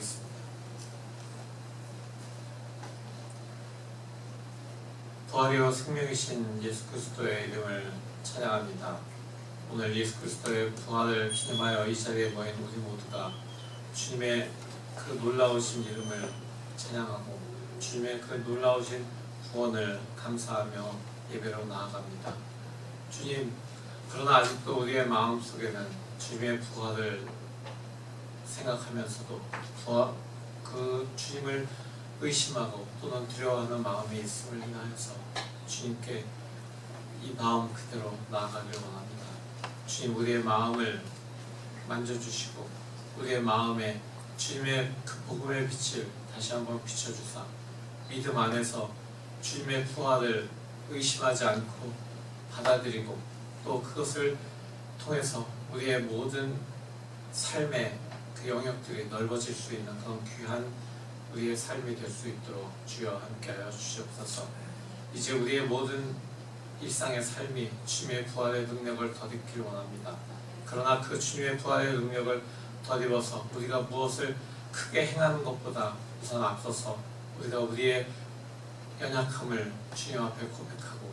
기도하겠습니다. 부활이요 생명이신 예수 그리스도의 이름을 찬양합니다. 오늘 예수 그리스도의 부활을 기념하여 이 자리에 모인 우리 모두가 주님의 그 놀라우신 이름을 찬양하고 주님의 그 놀라우신 구원을 감사하며 예배로 나아갑니다. 주님, 그러나 아직도 우리의 마음속에는 주님의 부활을 생각하면서도 그 주님을 의심하고 또는 두려워하는 마음이 있음을 인하여서 주님께 이 마음 그대로 나아가길 원합니다. 주님, 우리의 마음을 만져주시고 우리의 마음에 주님의 그 복음의 빛을 다시 한번 비춰주사 믿음 안에서 주님의 부활을 의심하지 않고 받아들이고 또 그것을 통해서 우리의 모든 삶의 그 영역들이 넓어질 수 있는 그런 귀한 우리의 삶이 될 수 있도록 주여 함께하여 주시옵소서. 이제 우리의 모든 일상의 삶이 주님의 부활의 능력을 덧입기를 원합니다. 그러나 그 주님의 부활의 능력을 덧입어서 우리가 무엇을 크게 행하는 것보다 우선 앞서서 우리가 우리의 연약함을 주님 앞에 고백하고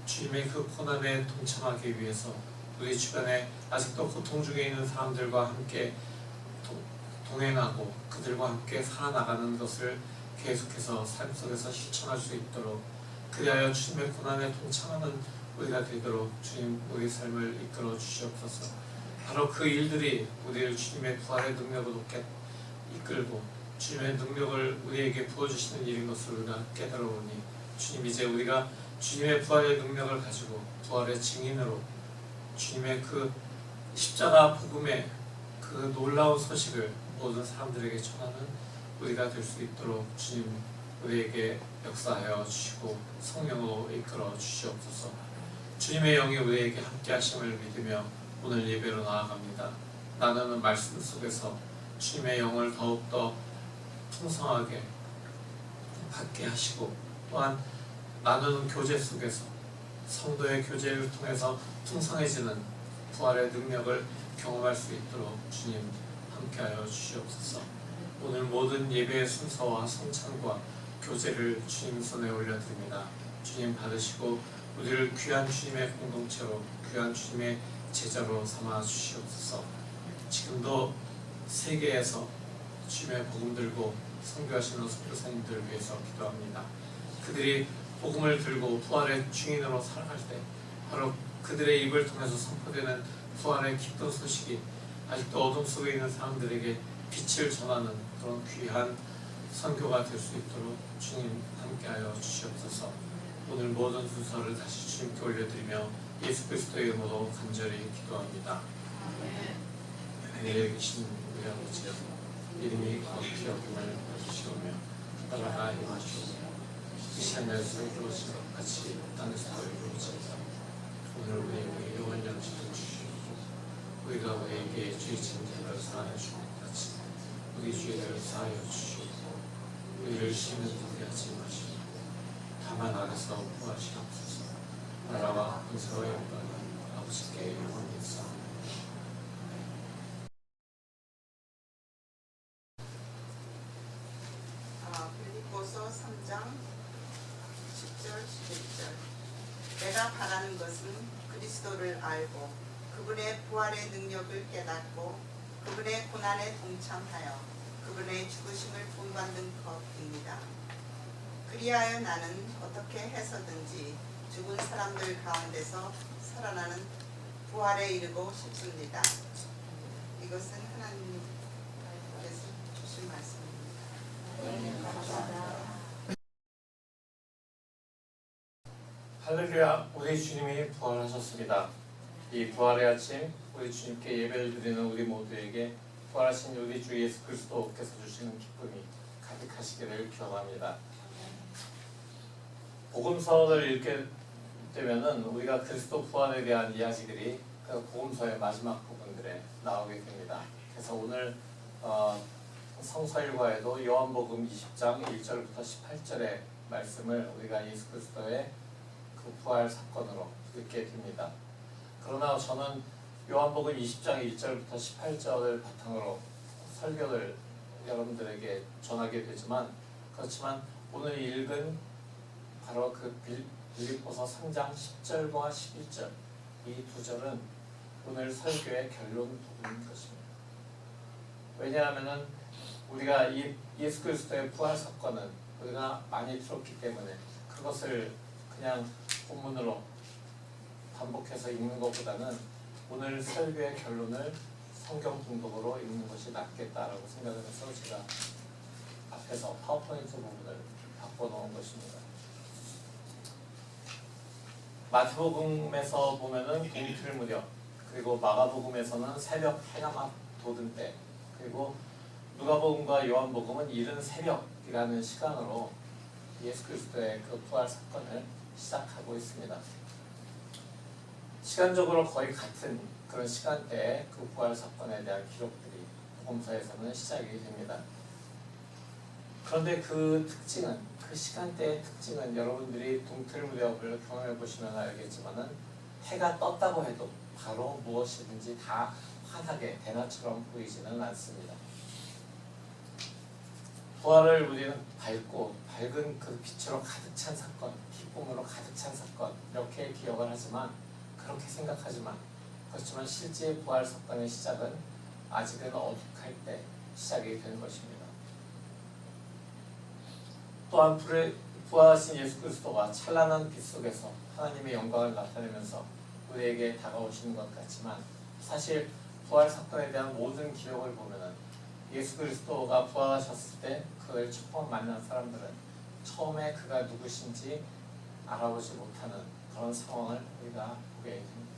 주님의 그 고난에 동참하기 위해서 우리 주변에 아직도 고통 중에 있는 사람들과 함께 동행하고 그들과 함께 살아나가는 것을 계속해서 삶 속에서 실천할 수 있도록 그리하여 주님의 고난에 동참하는 우리가 되도록 주님 우리 삶을 이끌어 주시옵소서. 바로 그 일들이 우리를 주님의 부활의 능력으로 이끌고 주님의 능력을 우리에게 부어주시는 일인 것을 우리가 깨달아오니 주님, 이제 우리가 주님의 부활의 능력을 가지고 부활의 증인으로 주님의 그 십자가 복음의 그 놀라운 소식을 모든 사람들에게 전하는 우리가 될 수 있도록 주님 우리에게 역사하여 주시고 성령으로 이끌어 주시옵소서. 주님의 영이 우리에게 함께 하심을 믿으며 오늘 예배로 나아갑니다. 나누는 말씀 속에서 주님의 영을 더욱더 풍성하게 받게 하시고 또한 나누는 교제 속에서 성도의 교제를 통해서 풍성해지는 부활의 능력을 경험할 수 있도록 주님 함께하여 주시옵소서. 오늘 모든 예배의 순서와 성찬과 교제를 주님 손에 올려드립니다. 주님 받으시고 우리를 귀한 주님의 공동체로 귀한 주님의 제자로 삼아 주시옵소서. 지금도 세계에서 주님의 복음 들고 선교하시는 선교사님들을 위해서 기도합니다. 그들이 복음을 들고 부활의 증인으로 살아갈 때 바로 그들의 입을 통해서 선포되는 부활의 기쁜 소식이 아직도 어둠 속에 있는 사람들에게 빛을 전하는 그런 귀한 선교가 될 수 있도록 주님 함께하여 주시옵소서. 오늘 모든 순서를 다시 주님께 올려드리며 예수 그리스도의 이름으로 간절히 기도합니다. 하늘에 계신 우리 아버지여, 이름이 거룩히 여김을 받으시오며 나라가 임하시오며 뜻이 하늘에서 이루어진 것 같이 땅에서도 이루어지이다. 오늘 우리에게 영원 양식을 주시옵소서. 우리가 우리에게 죄 지은 자를 사하여 주는 것 같이 우리 죄를 사하여 주시옵소서. 우리를 시험에 들게 하지 마시고 다만 악에서 구하시옵소서. 나라와 권세와 영광은 아버지께 영원히 있사옵나니. 빌립보서 3장 10절 11절. 내가 바라는 것은 그리스도를 알고 그분의 부활의 능력을 깨닫고 그분의 고난에 동참하여 그분의 죽으심을 본받는 것입니다. 그리하여 나는 어떻게 해서든지 죽은 사람들 가운데서 살아나는 부활에 이르고 싶습니다. 이것은 하나님께서 주신 말씀입니다. 할렐루야, 우리 주님이 부활하셨습니다. 이 부활의 아침 우리 주님께 예배를 드리는 우리 모두에게 부활하신 우리 주 예수 그리스도께서 주시는 기쁨이 가득하시기를 기원합니다. 복음서를 읽게 되면은 우리가 그리스도 부활에 대한 이야기들이 그 복음서의 마지막 부분들에 나오게 됩니다. 그래서 오늘 성서 일과에도 요한복음 20장 1절부터 18절의 말씀을 우리가 예수 그리스도의 그 부활 사건으로 읽게 됩니다. 그러나 저는 요한복음 20장 1절부터 18절을 바탕으로 설교를 여러분들에게 전하게 되지만 그렇지만 오늘 읽은 바로 그 빌립보서 3장 10절과 11절 이 두 절은 오늘 설교의 결론 부분인 것입니다. 왜냐하면은 우리가 이 예수 그리스도의 부활 사건은 우리가 많이 들었기 때문에 그것을 그냥 본문으로 반복해서 읽는 것보다는 오늘 설교의 결론을 성경 분독으로 읽는 것이 낫겠다라고 생각을 해서 제가 앞에서 파워포인트 부분을 바꿔놓은 것입니다. 마태복음에서 보면은 동틀 무렵, 그리고 마가복음에서는 새벽 해가 막 돋은 때, 그리고 누가복음과 요한복음은 이른 새벽이라는 시간으로 예수 그리스도의 그 부활 사건을 시작하고 있습니다. 시간적으로 거의 같은 그런 시간대에 그 부활 사건에 대한 기록들이 복음서에서는 시작이 됩니다. 그런데 그 특징은, 그 시간대의 특징은 여러분들이 동틀 무렵을 경험해 보시면 알겠지만은 해가 떴다고 해도 바로 무엇이든지 다 환하게 대낮처럼 보이지는 않습니다. 부활을 우리는 밝은 그 빛으로 가득 찬 사건, 기쁨으로 가득 찬 사건 이렇게 기억을 하지만 그렇게 생각하지만 그렇지만 실제 부활 사건의 시작은 아직은 어둑할 때 시작이 되는 것입니다. 또한 부활하신 예수 그리스도가 찬란한 빛 속에서 하나님의 영광을 나타내면서 우리에게 다가오시는 것 같지만 사실 부활 사건에 대한 모든 기록을 보면은 예수 그리스도가 부활하셨을 때 그를 처음 만난 사람들은 처음에 그가 누구신지 알아보지 못하는 그런 상황을 우리가 보게 됩니다.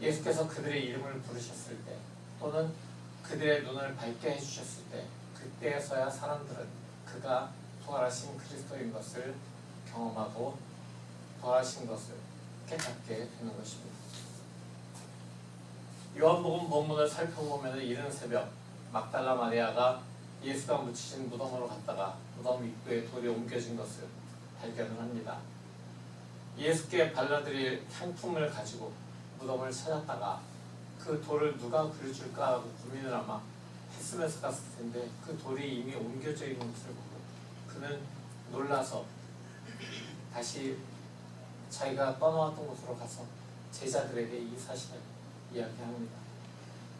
예수께서 그들의 이름을 부르셨을 때 또는 그들의 눈을 밝게 해주셨을 때 그때에서야 사람들은 그가 부활하신 그리스도인 것을 경험하고 부활하신 것을 깨닫게 되는 것입니다. 요한복음 본문을 살펴보면 이른 새벽 막달라 마리아가 예수가 묻히신 무덤으로 갔다가 무덤 입구에 돌이 옮겨진 것을 발견을 합니다. 예수께 발라드릴 향품을 가지고 무덤을 찾았다가 그 돌을 누가 그려줄까 하고 고민을 아마 했으면서 갔을 텐데 그 돌이 이미 옮겨져 있는 것을 보고 그는 놀라서 다시 자기가 떠나왔던 곳으로 가서 제자들에게 이 사실을 이야기합니다.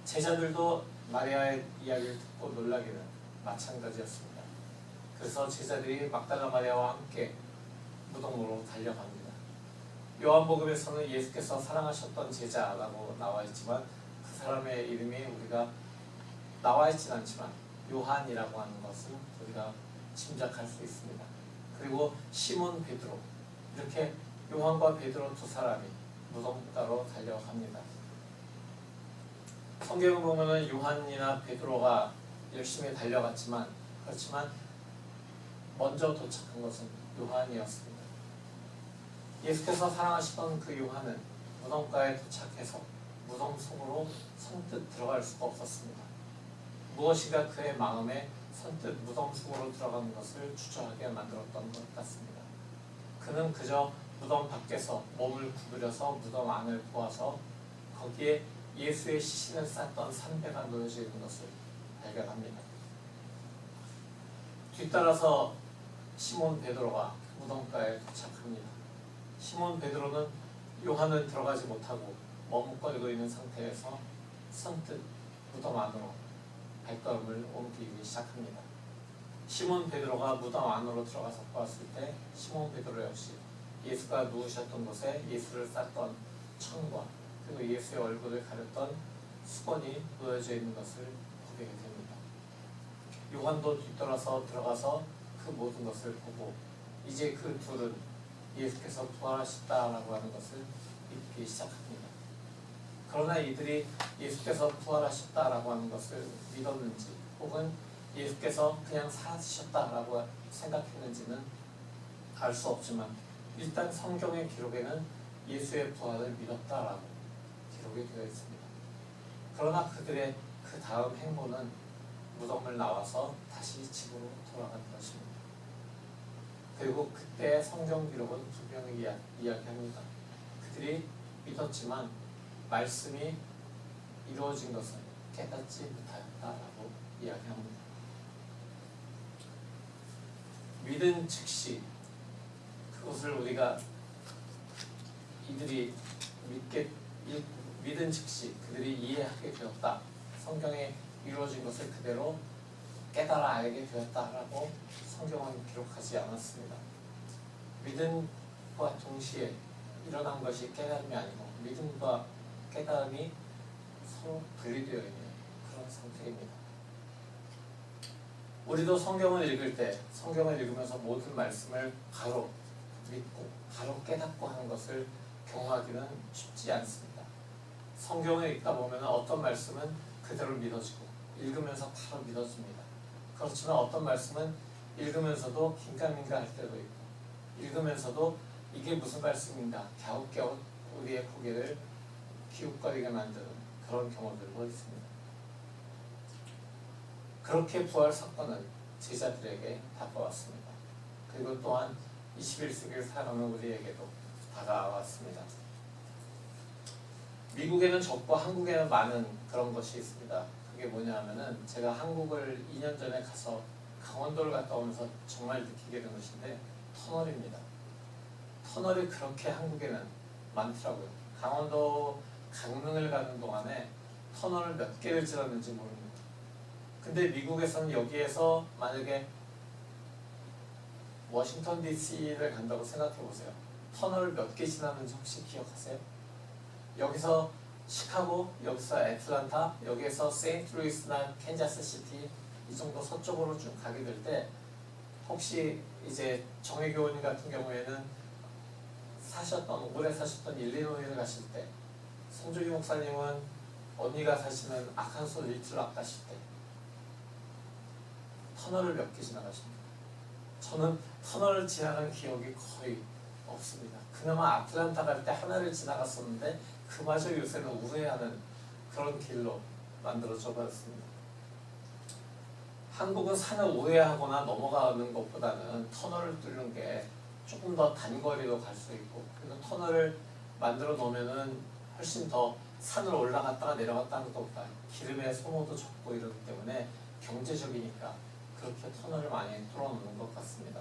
제자들도 마리아의 이야기를 듣고 놀라기는 마찬가지였습니다. 그래서 제자들이 막달라 마리아와 함께 무덤으로 달려갑니다. 요한복음에서는 예수께서 사랑하셨던 제자라고 나와 있지만 그 사람의 이름이 우리가 나와 있진 않지만 요한이라고 하는 것을 우리가 짐작할 수 있습니다. 그리고 시몬 베드로, 이렇게 요한과 베드로 두 사람이 무덤가로 달려갑니다. 성경을 보면은 요한이나 베드로가 열심히 달려갔지만 그렇지만 먼저 도착한 것은 요한이었습니다. 예수께서 사랑하시던 그 요한은 무덤가에 도착해서 무덤 속으로 선뜻 들어갈 수가 없었습니다. 무엇인가 그의 마음에 선뜻 무덤 속으로 들어가는 것을 주저하게 만들었던 것 같습니다. 그는 그저 무덤 밖에서 몸을 구부려서 무덤 안을 보아서 거기에 예수의 시신을 쌌던 산배가 놓여져 있는 것을 발견합니다. 뒤따라서 시몬 베드로가 무덤가에 도착합니다. 시몬 베드로는 요한은 들어가지 못하고 머뭇거리고 있는 상태에서 선뜻 무덤 안으로 발걸음을 옮기기 시작합니다. 시몬 베드로가 무덤 안으로 들어가서 보았을 때 시몬 베드로 역시 예수가 누우셨던 곳에 예수를 쌌던 천과 그리고 예수의 얼굴을 가렸던 수건이 놓여져 있는 것을 보게 됩니다. 요한도 뒤돌아서 들어가서 그 모든 것을 보고 이제 그 둘은 예수께서 부활하셨다라고 하는 것을 믿기 시작합니다. 그러나 이들이 예수께서 부활하셨다라고 하는 것을 믿었는지 혹은 예수께서 그냥 사라지셨다라고 생각했는지는 알 수 없지만 일단 성경의 기록에는 예수의 부활을 믿었다라고 기록이 되어 있습니다. 그러나 그들의 그 다음 행보는 무덤을 나와서 다시 집으로 돌아가는 것입니다. 그리고 그때 성경 기록은 분명히 이야기합니다. 그들이 믿었지만 말씀이 이루어진 것을 깨닫지 못하였다라고 이야기합니다. 믿은 즉시 그것을 우리가 이들이 믿은 즉시 그들이 이해하게 되었다. 성경에 이루어진 것을 그대로 깨달아 알게 되었다라고 성경은 기록하지 않았습니다. 믿음과 동시에 일어난 것이 깨달음이 아니고 믿음과 깨달음이 서로 분리되어 있는 그런 상태입니다. 우리도 성경을 읽을 때 성경을 읽으면서 모든 말씀을 바로 믿고 바로 깨닫고 하는 것을 경험하기는 쉽지 않습니다. 성경을 읽다 보면 어떤 말씀은 그대로 믿어지고 읽으면서 바로 믿어집니다. 그렇지만 어떤 말씀은 읽으면서도 긴가민가 할 때도 있고 읽으면서도 이게 무슨 말씀인가 갸웃갸웃 우리의 고개를 기웃거리게 만드는 그런 경우들도 있습니다. 그렇게 부활 사건은 제자들에게 다가왔습니다. 그리고 또한 21세기를 살아가는 우리에게도 다가왔습니다. 미국에는 적고 한국에는 많은 그런 것이 있습니다. 그게 뭐냐 하면은 제가 한국을 2년 전에 가서 강원도를 갔다 오면서 정말 느끼게 된 것인데 터널입니다. 터널이 그렇게 한국에는 많더라고요. 강원도 강릉을 가는 동안에 터널을 몇 개를 지났는지 모릅니다. 근데 미국에서는 여기에서 만약에 워싱턴 DC를 간다고 생각해 보세요. 터널을 몇 개 지났는지 혹시 기억하세요? 여기서 시카고, 여기서 애틀란타, 여기에서 세인트루이스나 캔자스시티 이 정도 서쪽으로 쭉 가게 될 때 혹시 이제 정혜교원님 같은 경우에는 오래 사셨던 일리노이를 가실 때 손주기 목사님은 언니가 사시는 아칸소 리틀락 가실 때 터널을 몇 개 지나가십니다. 저는 터널을 지나간 기억이 거의 없습니다. 그나마 아틀란타 갈 때 하나를 지나갔었는데 그마저 요새는 우회하는 그런 길로 만들어져 버렸습니다. 한국은 산을 우회하거나 넘어가는 것보다는 터널을 뚫는 게 조금 더 단거리로 갈 수 있고 그리고 터널을 만들어 놓으면은 훨씬 더 산을 올라갔다가 내려갔다 하는 것보다 기름의 소모도 적고 이러기 때문에 경제적이니까 그렇게 터널을 많이 뚫어놓는 것 같습니다.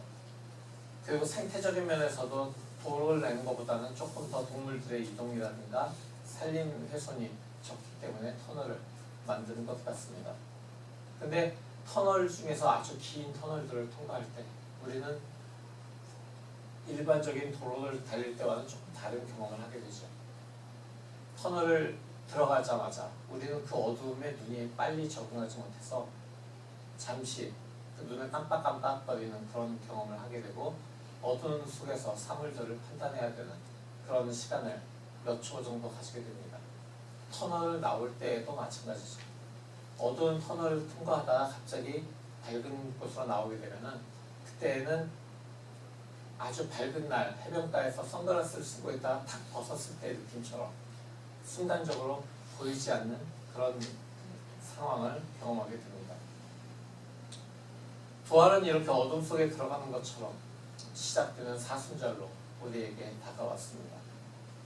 그리고 생태적인 면에서도 도로를 내는 것보다는 조금 더 동물들의 이동이라든가 산림 훼손이 적기 때문에 터널을 만드는 것 같습니다. 근데 터널 중에서 아주 긴 터널들을 통과할 때 우리는 일반적인 도로를 달릴 때와는 조금 다른 경험을 하게 되죠. 터널을 들어가자마자 우리는 그 어두움에 눈이 빨리 적응하지 못해서 잠시 그 눈을 깜빡깜빡거리는 그런 경험을 하게 되고 어두운 속에서 사물들을 판단해야 되는 그런 시간을 몇 초 정도 가지게 됩니다. 터널을 나올 때에도 마찬가지죠. 어두운 터널을 통과하다가 갑자기 밝은 곳으로 나오게 되면은 그때는 아주 밝은 날 해변가에서 선글라스를 쓰고 있다가 탁 벗었을 때 느낌처럼 순간적으로 보이지 않는 그런 상황을 경험하게 됩니다. 부활은 이렇게 어둠 속에 들어가는 것처럼 시작되는 사순절로 우리에게 다가왔습니다.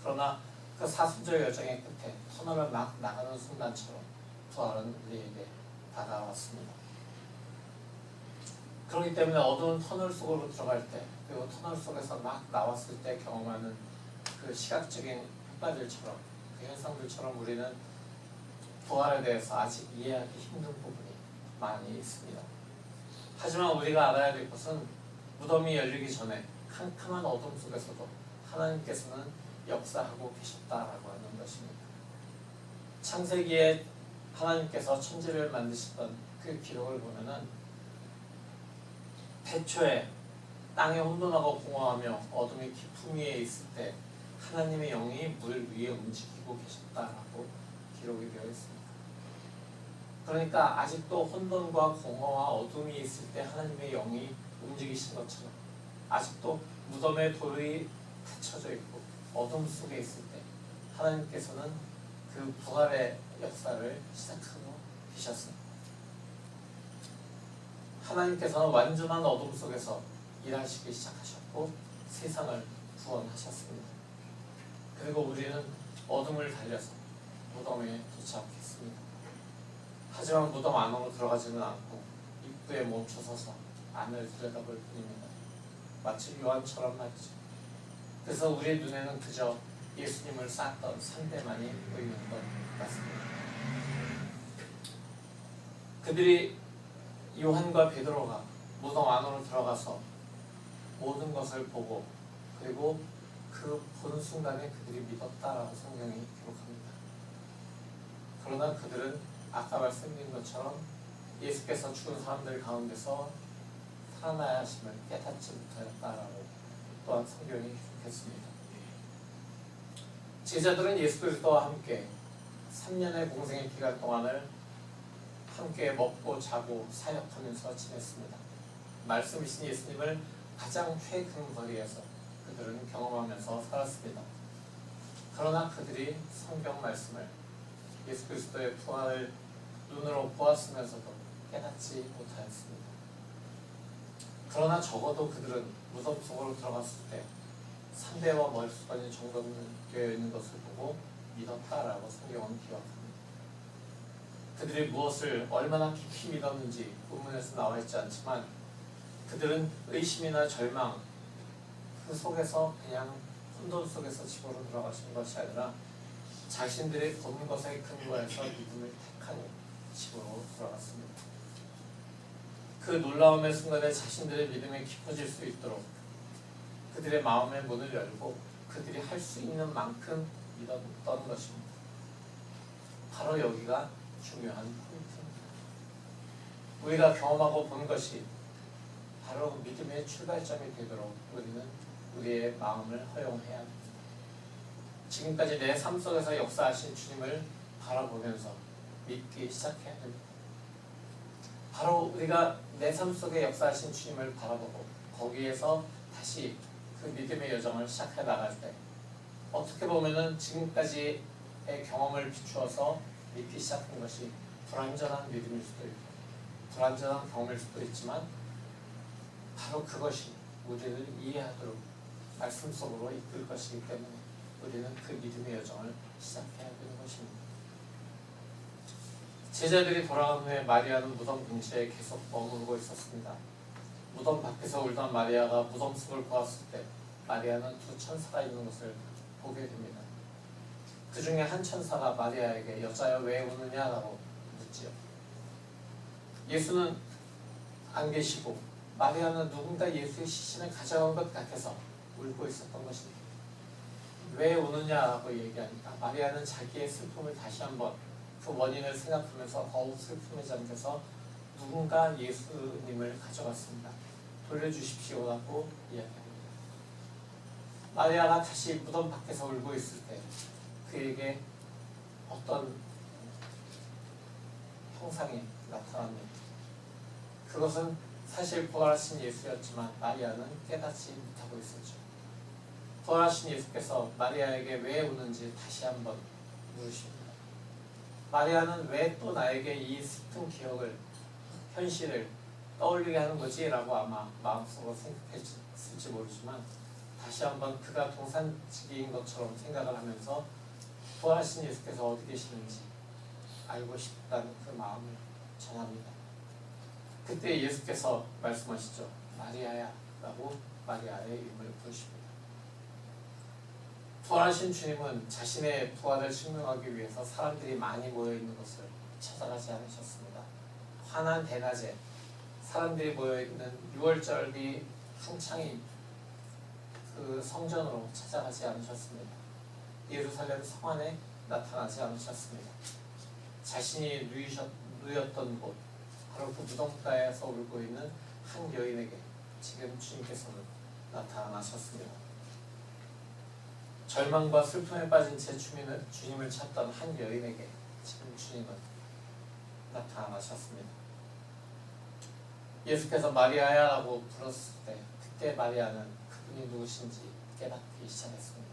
그러나 그 사순절 여정의 끝에 터널을 막 나가는 순간처럼 부활은 우리에게 다가왔습니다. 그렇기 때문에 어두운 터널 속으로 들어갈 때 그리고 터널 속에서 막 나왔을 때 경험하는 그 시각적인 효과들처럼 그 현상들처럼 우리는 부활에 대해서 아직 이해하기 힘든 부분이 많이 있습니다. 하지만 우리가 알아야 될 것은 무덤이 열리기 전에 캄캄한 어둠 속에서도 하나님께서는 역사하고 계셨다라고 하는 것입니다. 창세기에 하나님께서 천지를 만드시던 그 기록을 보면은 태초에 땅이 혼돈하고 공허하며 어둠이 깊음 위에 있을 때 하나님의 영이 물 위에 움직이고 계셨다라고 기록이 되어 있습니다. 그러니까 아직도 혼돈과 공허와 어둠이 있을 때 하나님의 영이 움직이신 것처럼 아직도 무덤의 돌이 닫혀져 있고 어둠 속에 있을 때 하나님께서는 그 부활의 역사를 시작하고 계셨습니다. 하나님께서는 완전한 어둠 속에서 일하시기 시작하셨고 세상을 구원하셨습니다. 그리고 우리는 어둠을 달려서 무덤에 도착했습니다. 하지만 무덤 안으로 들어가지는 않고 입구에 멈춰서서 안을 들여다볼 뿐입니다. 마치 요한처럼 말이죠. 그래서 우리의 눈에는 그저 예수님을 쌓았던 산대만이 보이는 것 같습니다. 그들이 요한과 베드로가 무덤 안으로 들어가서 모든 것을 보고 그리고 그 본 순간에 그들이 믿었다라고 성경이 기록합니다. 그러나 그들은 아까 말씀드린 것처럼 예수께서 죽은 사람들 가운데서 살아나야 하심을 깨닫지 못하였다라고 또한 성경이 기록했습니다. 제자들은 예수 그리스도와 함께 3년의 공생의 기간 동안을 함께 먹고 자고 사역하면서 지냈습니다. 말씀이신 예수님을 가장 최근 거리에서 그들은 경험하면서 살았습니다. 그러나 그들이 성경 말씀을 예수 그리스도의 부활을 눈으로 보았으면서도 깨닫지 못하였습니다. 그러나 적어도 그들은 무덤 속으로 들어갔을 때 3대와 머리수건이 정돈되어 있는 것을 보고 믿었다라고 성경은 기록합니다. 그들이 무엇을 얼마나 깊이 믿었는지 본문에서 나와 있지 않지만 그들은 의심이나 절망 그 속에서 그냥 혼돈 속에서 집으로 들어가신 것이 아니라 자신들이 본 것에 근거해서 믿음을 택한 집으로 들어갔습니다. 그 놀라움의 순간에 자신들의 믿음이 깊어질 수 있도록 그들의 마음의 문을 열고 그들이 할 수 있는 만큼 믿었던 것입니다. 바로 여기가 중요한 포인트입니다. 우리가 경험하고 본 것이 바로 믿음의 출발점이 되도록 우리는 우리의 마음을 허용해야 합니다. 지금까지 내 삶 속에서 역사하신 주님을 바라보면서 믿기 시작해야 됩니다. 바로 우리가 내 삶 속에 역사하신 주님을 바라보고 거기에서 다시 그 믿음의 여정을 시작해 나갈 때 어떻게 보면은 지금까지의 경험을 비추어서 믿기 시작한 것이 불완전한 믿음일 수도 있고 불완전한 경험일 수도 있지만 바로 그것이 우리를 이해하도록 말씀 속으로 이끌 것이기 때문에 우리는 그 믿음의 여정을 시작해야 되는 것입니다. 제자들이 돌아간 후에 마리아는 무덤 근처에 계속 머무르고 있었습니다. 무덤 밖에서 울던 마리아가 무덤 속을 보았을 때 마리아는 두 천사가 있는 것을 보게 됩니다. 그 중에 한 천사가 마리아에게 여자여 왜 우느냐라고 묻지요. 예수는 안 계시고 마리아는 누군가 예수의 시신을 가져간 것 같아서 울고 있었던 것입니다. 왜 우느냐라고 얘기하니까 마리아는 자기의 슬픔을 다시 한번 그 원인을 생각하면서 더욱 슬픔에 잠겨서 누군가 예수님을 가져갔습니다. 돌려주십시오라고 이야기합니다. 마리아가 다시 무덤 밖에서 울고 있을 때 그에게 어떤 형상이 나타납니다. 그것은 사실 부활하신 예수였지만 마리아는 깨닫지 못하고 있었죠. 부활하신 예수께서 마리아에게 왜 우는지 다시 한번 물으십니다. 마리아는 왜 또 나에게 이 슬픈 기억을, 현실을 떠올리게 하는 거지? 라고 아마 마음속으로 생각했을지 모르지만 다시 한번 그가 동산지기인 것처럼 생각을 하면서 부활하신 예수께서 어디 계시는지 알고 싶다는 그 마음을 전합니다. 그때 예수께서 말씀하시죠. 마리아야 라고 마리아의 이름을 부르십니다. 부활하신 주님은 자신의 부활을 증명하기 위해서 사람들이 많이 모여있는 것을 찾아가지 않으셨습니다. 환한 대낮에 사람들이 모여있는 6월절이 한창인 그 성전으로 찾아가지 않으셨습니다. 예루살렘 성 안에 나타나지 않으셨습니다. 자신이 누였던 곳, 바로 그 무덤가에서 울고 있는 한 여인에게 지금 주님께서는 나타나셨습니다. 절망과 슬픔에 빠진 채 주님을 찾던 한 여인에게 지금 주님은 나타나셨습니다. 예수께서 마리아야 라고 불렀을 때 그때 마리아는 그분이 누구신지 깨닫기 시작했습니다.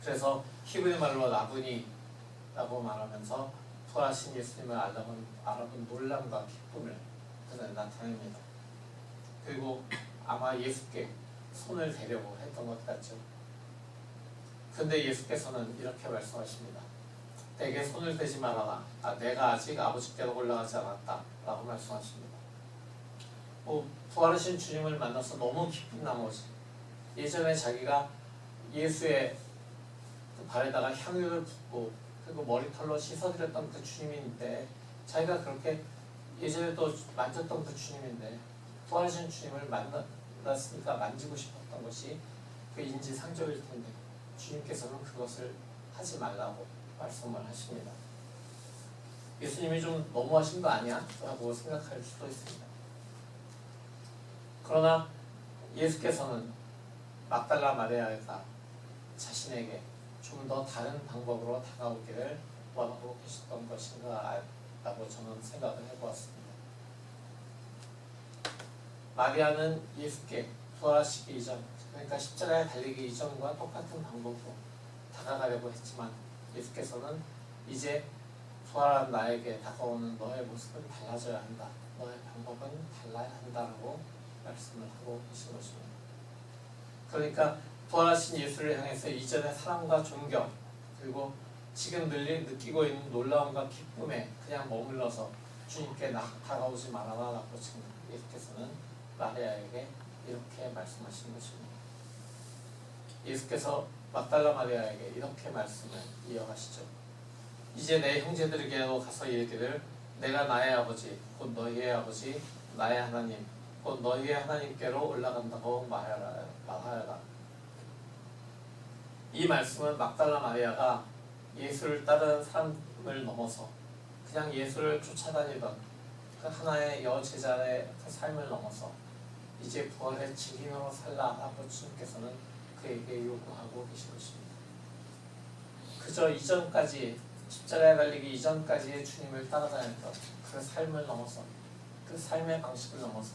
그래서 히브리 말로 라부니 라고 말하면서 부활하신 예수님을 알아본 놀람과 기쁨을 그는 나타냅니다. 그리고 아마 예수께 손을 대려고 했던 것 같죠. 그런데 예수께서는 이렇게 말씀하십니다. 내게 손을 대지 말아라. 내가 아직 아버지께로 올라가지 않았다 라고 말씀하십니다. 부활하신 주님을 만나서 너무 기쁜 나머지 예전에 자기가 예수의 그 발에다가 향유를 붓고 그리고 머리털로 씻어드렸던 그 주님인데, 자기가 그렇게 예전에도 만졌던 그 주님인데 부활하신 주님을 만났으니까 만지고 싶었던 것이 그 인지상정일 텐데 주님께서는 그것을 하지 말라고 말씀을 하십니다. 예수님이 좀 너무하신 거 아니야? 라고 생각할 수도 있습니다. 그러나 예수께서는 막달라 마리아가 자신에게 좀 더 다른 방법으로 다가오기를 원하고 계셨던 것인가 라고 저는 생각을 해보았습니다. 마리아는 예수께 부활하시기 이전, 그러니까 십자가에 달리기 이전과 똑같은 방법으로 다가가려고 했지만 예수께서는 이제 부활한 나에게 다가오는 너의 모습은 달라져야 한다, 너의 방법은 달라야 한다라고 말씀을 하고 계신 것입니다. 그러니까 부활하신 예수를 향해서 이전의 사랑과 존경, 그리고 지금 느끼고 있는 놀라움과 기쁨에 그냥 머물러서 주님께 다가오지 말아라라고 지금 예수께서는 마리아에게 이렇게 말씀하신 것입니다. 예수께서 막달라 마리아에게 이렇게 말씀을 이어가시죠. 이제 내 형제들에게로 가서 이르기를 내가 나의 아버지 곧 너희의 아버지 나의 하나님 곧 너희의 하나님께로 올라간다고 말하여라. 이 말씀은 막달라 마리아가 예수를 따르는 사람을 넘어서 그냥 예수를 쫓아다니던 그 하나의 여제자의 그 삶을 넘어서 이제 부활의 증인으로 살라라고 주님께서는 그에게 요구하고 계신 것입니다. 그저 이전까지 십자가에 달리기 이전까지의 주님을 따라다녔던 그 삶을 넘어서, 그 삶의 방식을 넘어서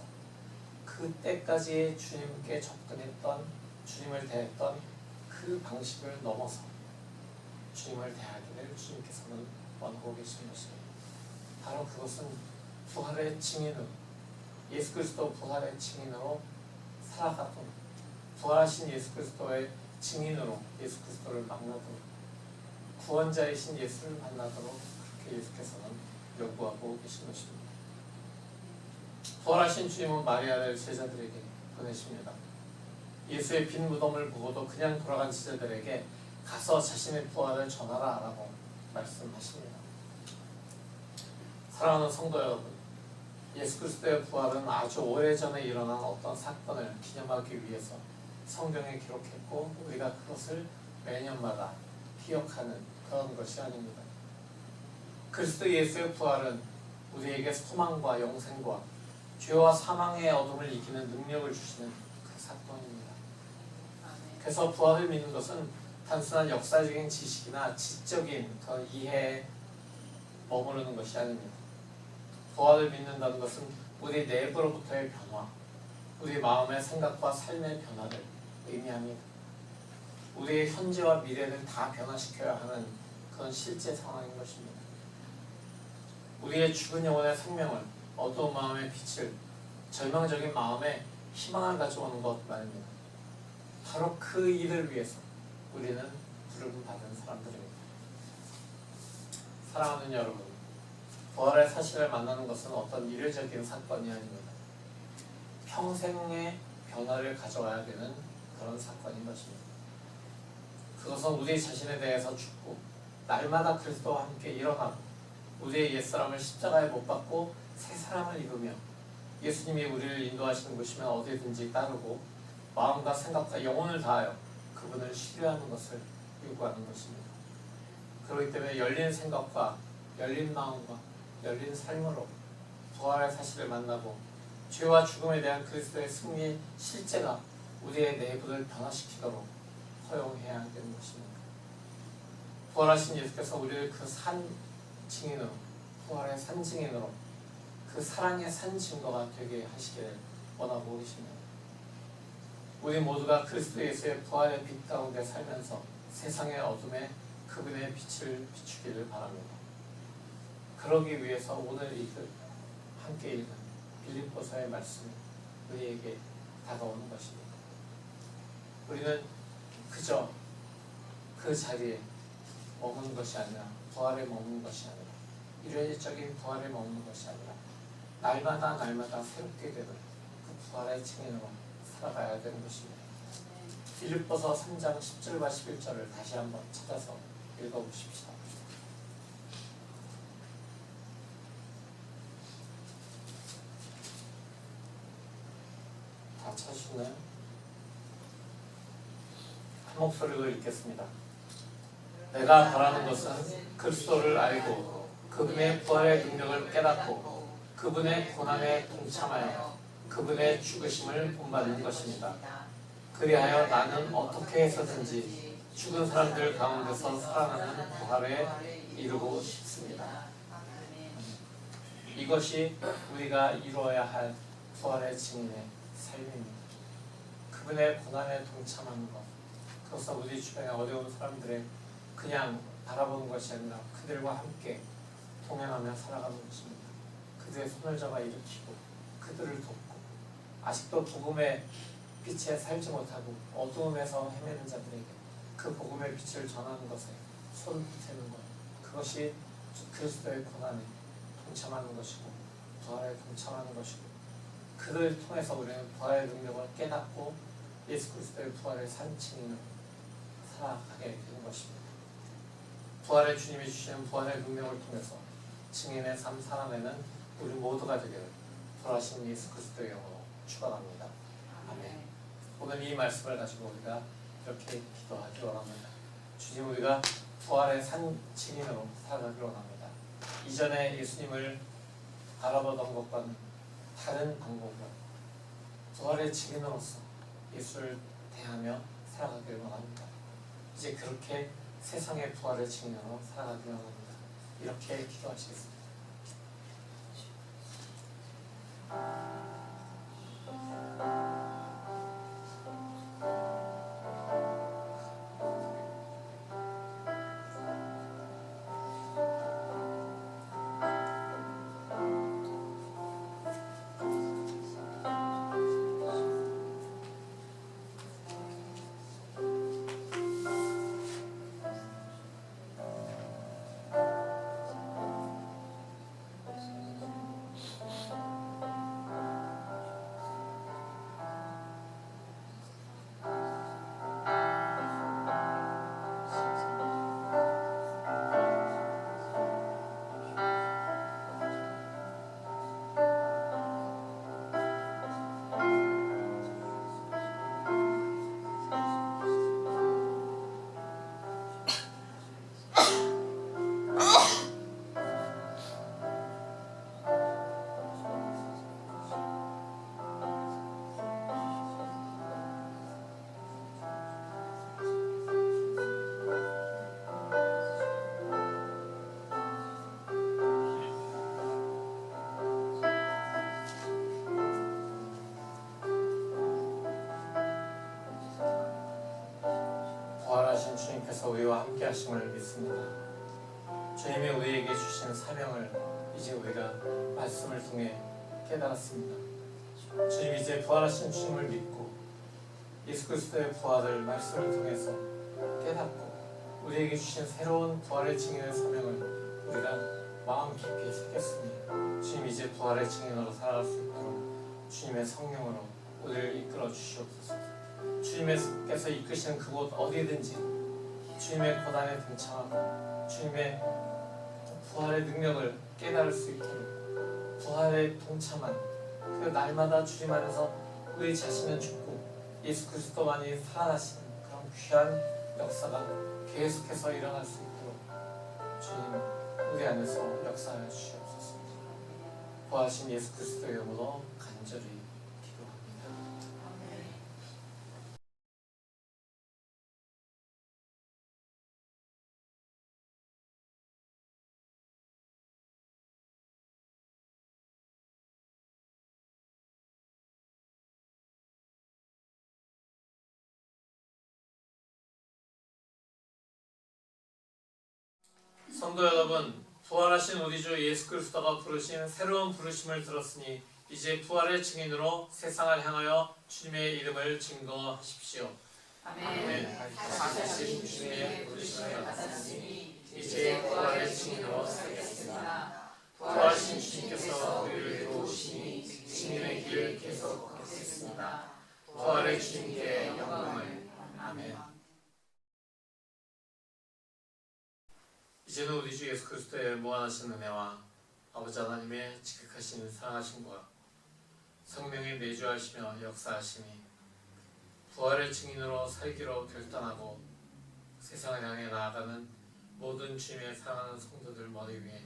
그때까지의 주님께 접근했던, 주님을 대했던 그 방식을 넘어서 주님을 대하기를 주님께서는 원하고 계신 것입니다. 바로 그것은 부활의 증인으로, 예수 그리스도 부활의 증인으로 살아가도록, 부활하신 예수 그리스도의 증인으로 예수 그리스도를 만나도록, 구원자이신 예수를 만나도록 그렇게 예수께서는 요구하고 계신 것입니다. 부활하신 주님은 마리아를 제자들에게 보내십니다. 예수의 빈 무덤을 보고도 그냥 돌아간 제자들에게 가서 자신의 부활을 전하라 라고 말씀하십니다. 사랑하는 성도 여러분, 예수 그리스도의 부활은 아주 오래전에 일어난 어떤 사건을 기념하기 위해서 성경에 기록했고 우리가 그것을 매년마다 기억하는 그런 것이 아닙니다. 그리스도 예수의 부활은 우리에게 소망과 영생과 죄와 사망의 어둠을 이기는 능력을 주시는 그 사건입니다. 그래서 부활을 믿는 것은 단순한 역사적인 지식이나 지적인 그런 이해에 머무르는 것이 아닙니다. 부활을 믿는다는 것은 우리 내부로부터의 변화, 우리 마음의 생각과 삶의 변화를 의미합니다. 우리의 현재와 미래를 다 변화시켜야 하는 그런 실제 상황인 것입니다. 우리의 죽은 영혼의 생명을, 어두운 마음의 빛을, 절망적인 마음에 희망을 가져오는 것 말입니다. 바로 그 일을 위해서 우리는 부름을 받은 사람들입니다. 사랑하는 여러분, 부활의 사실을 만나는 것은 어떤 일회적인 사건이 아닙니다. 평생의 변화를 가져와야 되는 그런 사건인 것입니다. 그것은 우리 자신에 대해서 죽고 날마다 그리스도와 함께 일어나고 우리의 옛사람을 십자가에 못 박고 새 사람을 입으며 예수님이 우리를 인도하시는 곳이면 어디든지 따르고 마음과 생각과 영혼을 다하여 그분을 신뢰하는 것을 요구하는 것입니다. 그렇기 때문에 열린 생각과 열린 마음과 열린 삶으로 부활의 사실을 만나고 죄와 죽음에 대한 그리스도의 승리의 실제가 우리의 내부를 변화시키도록 허용해야 되는 것입니다. 부활하신 예수께서 우리를 그 산 증인으로, 부활의 산 증인으로, 그 사랑의 산 증거가 되게 하시기를 원하고 계십니다. 우리 모두가 그리스도 예수의 부활의 빛 가운데 살면서 세상의 어둠에 그분의 빛을 비추기를 바랍니다. 그러기 위해서 오늘 함께 읽은 빌립보서의 말씀이 우리에게 다가오는 것입니다. 우리는 그저 그 자리에 머무는 것이 아니라 부활에 머무는 것이 아니라 일회적인 부활에 머무는 것이 아니라 날마다 새롭게 되는 그 부활의 증인으로 살아가야 되는 것입니다. 빌립보서 3장 10절과 11절을 다시 한번 찾아서 읽어보십시다. 다 찾으셨나요? 한 목소리로 읽겠습니다. 내가 바라는 것은 그리스도를 알고 그분의 부활의 능력을 깨닫고 그분의 고난에 동참하여 그분의 죽으심을 본받는 것입니다. 그리하여 나는 어떻게 해서든지 죽은 사람들 가운데서 살아나는 부활에 이루고 싶습니다. 이것이 우리가 이루어야 할 부활의 증인의 삶입니다. 그분의 고난에 동참하는 것, 그것은 우리 주변에 어려운 사람들의 그냥 바라보는 것이 아니라 그들과 함께 동행하며 살아가는 것입니다. 그들의 손을 잡아 일으키고 그들을 돕고 아직도 복음의 빛에 살지 못하고 어두움에서 헤매는 자들에게 그 복음의 빛을 전하는 것에 손을 보태는 것, 그것이 그리스도의 고난에 동참하는 것이고 부활에 동참하는 것이고, 그들을 통해서 우리는 부활의 능력을 깨닫고 예수 그리스도의 부활의 산 증인으로 살아가게 되는 것입니다. 부활의 주님이 주시는 부활의 능력을 통해서 증인의 삶 살아내는 우리 모두가 되기를 부활하신 예수 그리스도의 영으로 축원합니다. 아멘. 오늘 이 말씀을 가지고 우리가 이렇게 기도하기 원합니다. 주님, 우리가 부활의 산 증인으로 살아가기 원합니다. 이전에 예수님을 바라보던 것과는 다른 방법으로 부활의 증인으로서 예수를 대하며 살아가길 원합니다. 이제 그렇게 세상의 부활의 증인으로 살아가길 원합니다. 이렇게 기도하시겠습니다. 부활하신 주님께서 우리와 함께 하심을 믿습니다. 주님이 우리에게 주신 사명을 이제 우리가 말씀을 통해 깨달았습니다. 주님, 이제 부활하신 주님을 믿고 예수 그리스도의 부활을 말씀을 통해서 깨닫고 우리에게 주신 새로운 부활의 증인의 사명을 우리가 마음 깊이 새겼습니다. 주님, 이제 부활의 증인으로 살아갈 수 있도록 주님의 성령으로 우리를 이끌어 주시옵소서. 주님께서 이끄시는 그곳 어디든지 주님의 고난에 동참하고 주님의 부활의 능력을 깨달을 수 있도록 부활에 동참한 그 날마다 주님 안에서 우리 자신은 죽고 예수 그리스도만이 살아나시는 그런 귀한 역사가 계속해서 일어날 수 있도록 주님, 우리 안에서 역사하여 주시옵소서. 부활하신 예수 그리스도의 이름으로 간절히 성도 여러분, 부활하신 우리 주 예수 그리스도가 부르신 새로운 부르심을 들었으니 이제 부활의 증인으로 세상을 향하여 주님의 이름을 증거하십시오. 아멘. 다시 주님의 부르심을 받았으니 이제 부활의 증인으로 살겠습니다. 부활하신 주님께서 우리를 도우시니 주님의 길을 계속 걷겠습니다. 부활의 주님께 영광을. 아멘. 이제는 우리 주 예수 그리스도의 무한하신 은혜와 아버지 하나님의 지극하신 사랑하심과 성령의 내주하시며 역사하심이 부활의 증인으로 살기로 결단하고 세상을 향해 나아가는 모든 주님의 사랑하는 성도들 머리 위에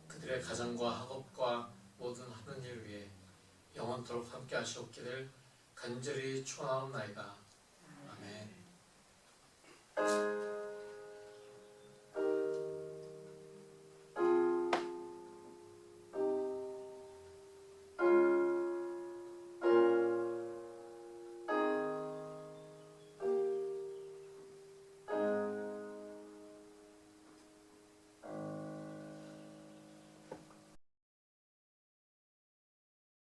그들의 가정과 학업과 모든 하는 일 위에 영원토록 함께 하시옵기를 간절히 축원하옵나이다. 아멘.